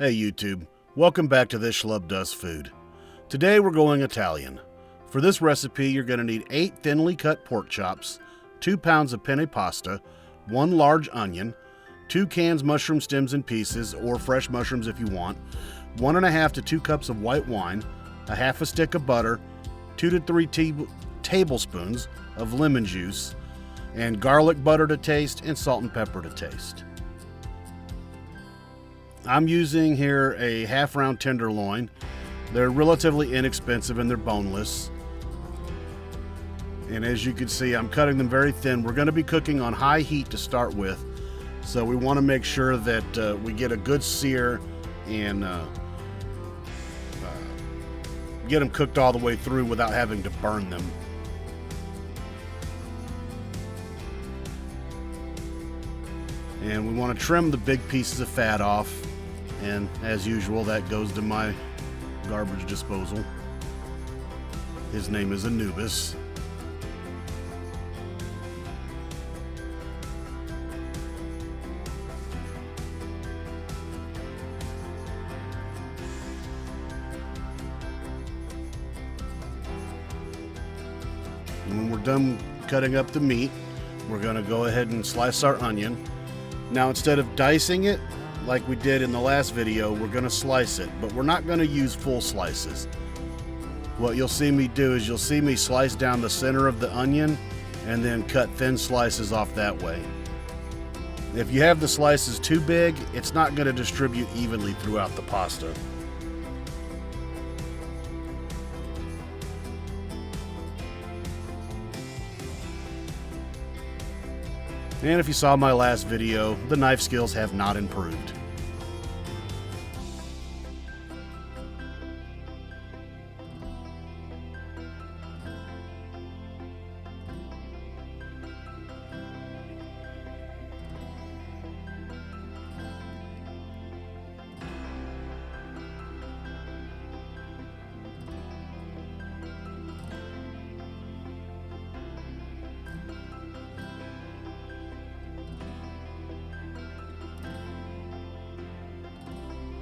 Hey YouTube, welcome back to This Schlub Does Food. Today we're going Italian. For this recipe you're going to need 8 thinly cut pork chops, 2 pounds of penne pasta, 1 large onion, 2 cans mushroom stems in pieces or fresh mushrooms if you want, 1.5 to 2 cups of white wine, a half a stick of butter, 2 to 3 tablespoons of lemon juice, and garlic butter to taste and salt and pepper to taste. I'm using here a half-round tenderloin. They're relatively inexpensive and they're boneless. And as you can see, I'm cutting them very thin. We're going to be cooking on high heat to start with, so we want to make sure that we get a good sear and get them cooked all the way through without having to burn them. And we want to trim the big pieces of fat off. And as usual, that goes to my garbage disposal. His name is Anubis. And when we're done cutting up the meat, we're going to go ahead and slice our onion. Now, instead of dicing it like we did in the last video, we're going to slice it, but we're not going to use full slices. What you'll see me do is you'll see me slice down the center of the onion and then cut thin slices off that way. If you have the slices too big, it's not going to distribute evenly throughout the pasta. And if you saw my last video, the knife skills have not improved.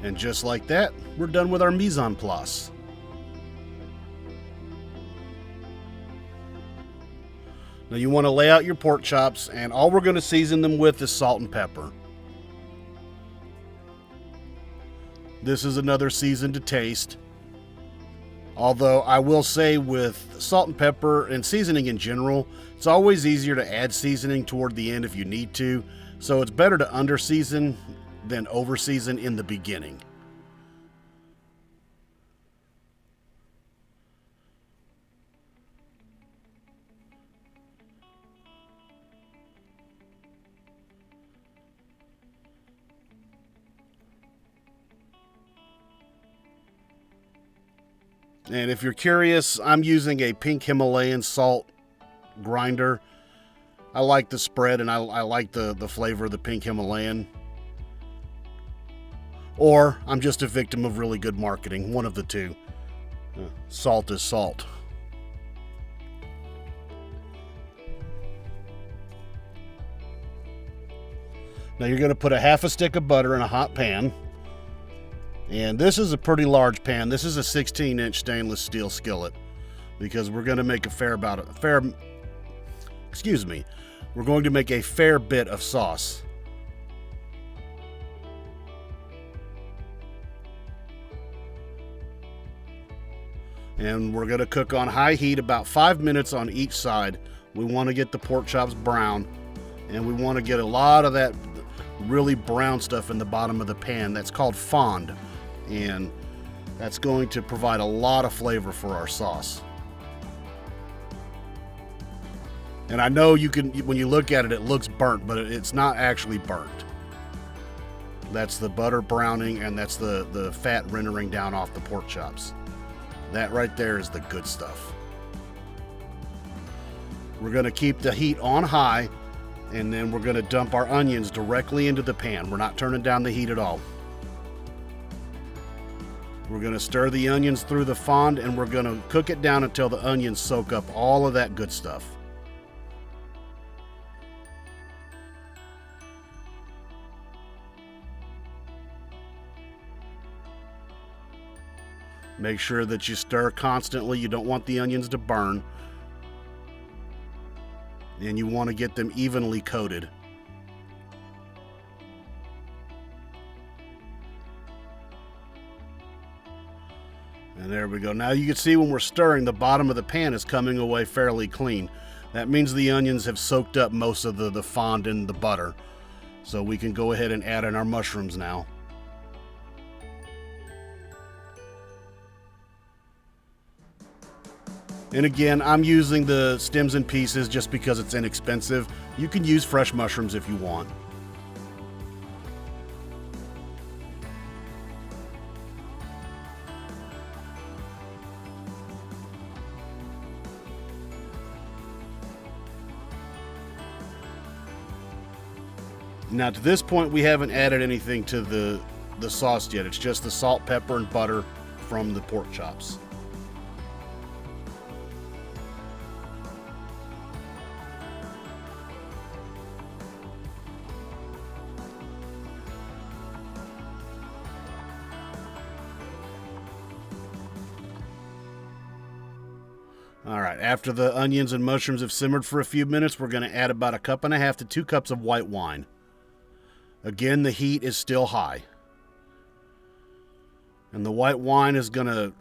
And just like that, we're done with our mise en place. Now you want to lay out your pork chops, and all we're going to season them with is salt and pepper. This is another season to taste. Although I will say with salt and pepper and seasoning in general, it's always easier to add seasoning toward the end if you need to. So it's better to under-season than over-season in the beginning. And if you're curious, I'm using a pink Himalayan salt grinder. I like the spread and I like the flavor of the pink Himalayan. Or I'm just a victim of really good marketing, one of the two. Salt is salt. Now you're going to put a half a stick of butter in a hot pan. And this is a pretty large pan. This is a 16-inch stainless steel skillet because we're going to make we're going to make a fair bit of sauce. And we're going to cook on high heat about 5 minutes on each side. We want to get the pork chops brown, and we want to get a lot of that really brown stuff in the bottom of the pan. That's called fond, and that's going to provide a lot of flavor for our sauce. And I know you can, when you look at it, it looks burnt, but it's not actually burnt. That's the butter browning, and that's the fat rendering down off the pork chops. That right there is the good stuff. We're going to keep the heat on high, and then we're going to dump our onions directly into the pan. We're not turning down the heat at all. We're going to stir the onions through the fond, and we're going to cook it down until the onions soak up all of that good stuff. Make sure that you stir constantly. You don't want the onions to burn. And you want to get them evenly coated. And there we go. Now you can see when we're stirring, the bottom of the pan is coming away fairly clean. That means the onions have soaked up most of the fond in the butter. So we can go ahead and add in our mushrooms now. And again, I'm using the stems and pieces just because it's inexpensive. You can use fresh mushrooms if you want. Now to this point, we haven't added anything to the sauce yet. It's just the salt, pepper, and butter from the pork chops. All right, after the onions and mushrooms have simmered for a few minutes, we're going to add about 1.5 cups to 2 cups of white wine. Again, the heat is still high. And the white wine is going to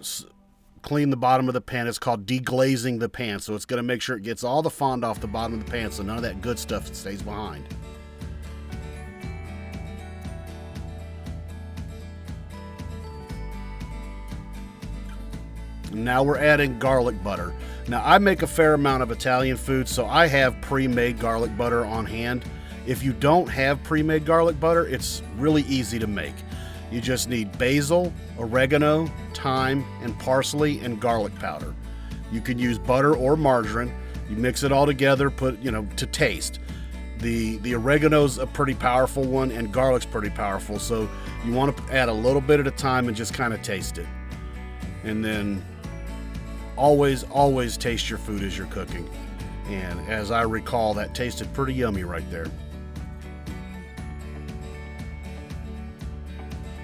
clean the bottom of the pan. It's called deglazing the pan. So it's going to make sure it gets all the fond off the bottom of the pan so none of that good stuff stays behind. And now we're adding garlic butter. Now I make a fair amount of Italian food, so I have pre-made garlic butter on hand. If you don't have pre-made garlic butter, it's really easy to make. You just need basil, oregano, thyme, and parsley and garlic powder. You can use butter or margarine. You mix it all together, put, to taste. The oregano's a pretty powerful one and garlic's pretty powerful, so you want to add a little bit at a time and just kind of taste it. And then always taste your food as you're cooking. And as I recall, that tasted pretty yummy right there.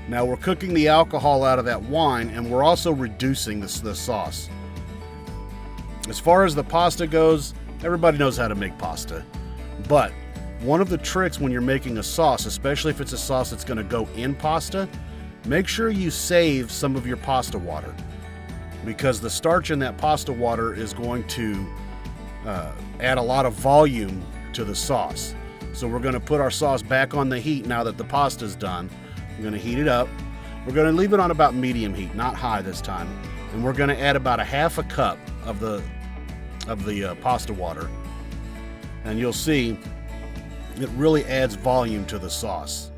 Now we're cooking the alcohol out of that wine, and we're also reducing the sauce. As far as the pasta goes, everybody knows how to make pasta. But one of the tricks when you're making a sauce, especially if it's a sauce that's going to go in pasta, make sure you save some of your pasta water, because the starch in that pasta water is going to add a lot of volume to the sauce. So we're going to put our sauce back on the heat now that the pasta's done. We're going to heat it up. We're going to leave it on about medium heat, not high this time. And we're going to add about 1/2 cup of the pasta water. And you'll see it really adds volume to the sauce.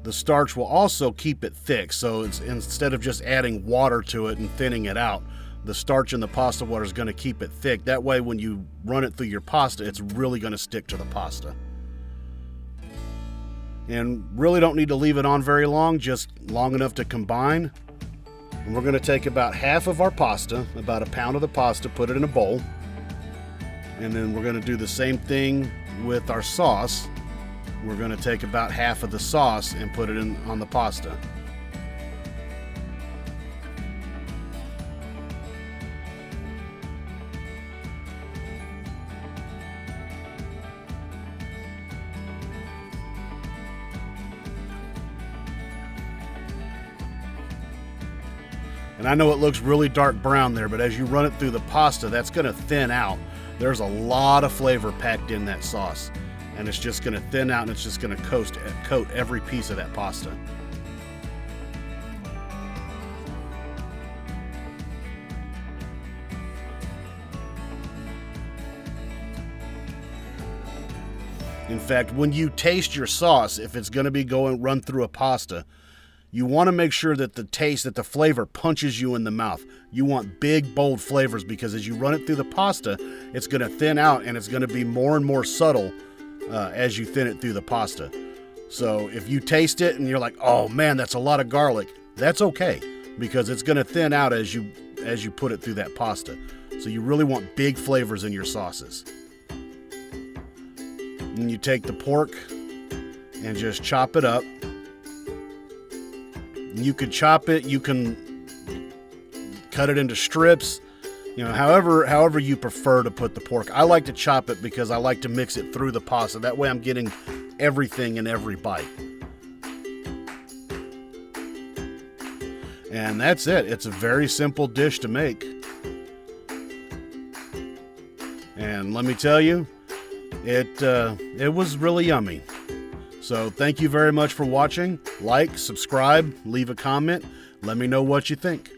The starch will also keep it thick, so it's, instead of just adding water to it and thinning it out, the starch in the pasta water is going to keep it thick. That way when you run it through your pasta, it's really going to stick to the pasta. And really don't need to leave it on very long, just long enough to combine. And we're going to take about half of our pasta, about 1 pound of the pasta, put it in a bowl. And then we're going to do the same thing with our sauce. We're going to take about half of the sauce and put it on the pasta. And I know it looks really dark brown there, but as you run it through the pasta, that's going to thin out. There's a lot of flavor packed in that sauce, and it's just going to thin out, and it's just going to coat every piece of that pasta. In fact, when you taste your sauce, if it's going to be run through a pasta, you want to make sure that the flavor punches you in the mouth. You want big, bold flavors, because as you run it through the pasta, it's going to thin out and it's going to be more and more subtle as you thin it through the pasta. So if you taste it and you're like, oh man, that's a lot of garlic, that's okay, because it's going to thin out as you put it through that pasta. So you really want big flavors in your sauces. And you take the pork and just chop it up. You can chop it, you can cut it into strips, however you prefer to put the pork. I like to chop it because I like to mix it through the pasta. That way I'm getting everything in every bite. And that's it. It's a very simple dish to make. And let me tell you, it was really yummy. So thank you very much for watching. Like, subscribe, leave a comment. Let me know what you think.